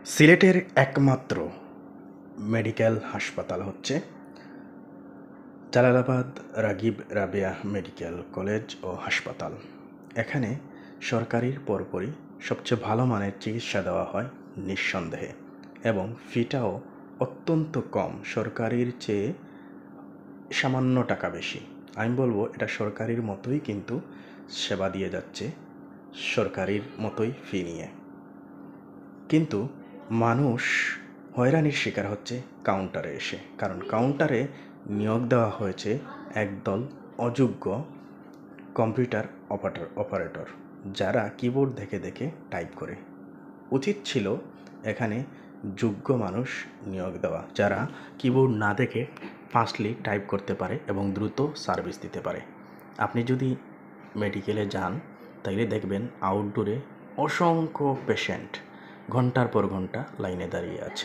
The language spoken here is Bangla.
সিলেটের একমাত্র মেডিকেল হাসপাতাল হচ্ছে জালালাবাদ রাগিব রাবেয়া মেডিকেল কলেজ ও হাসপাতাল। এখানে সরকারির পরপরই সবচেয়ে ভালো মানের চিকিৎসা দেওয়া হয় নিঃসন্দেহে, এবং ফিটাও অত্যন্ত কম, সরকারির চেয়ে সামান্য টাকা বেশি। আমি বলবো এটা সরকারির মতোই কিন্তু সেবা দিয়ে যাচ্ছে, সরকারির মতোই ফি নিয়ে। কিন্তু মানুষ হয়রানির শিকার হচ্ছে কাউন্টারে এসে, কারণ কাউন্টারে নিয়োগ দেওয়া হয়েছে একদল অযোগ্য কম্পিউটার অপারেটর, যারা কিবোর্ড দেখে দেখে টাইপ করে। উচিত ছিল এখানে যোগ্য মানুষ নিয়োগ দেওয়া, যারা কিবোর্ড না দেখে ফাস্টলি টাইপ করতে পারে এবং দ্রুত সার্ভিস দিতে পারে। আপনি যদি মেডিকেলে যান তাইলে দেখবেন আউটডোরে অসংখ্য পেশেন্ট ঘন্টার পর ঘন্টা লাইনে দাঁড়িয়ে আছে।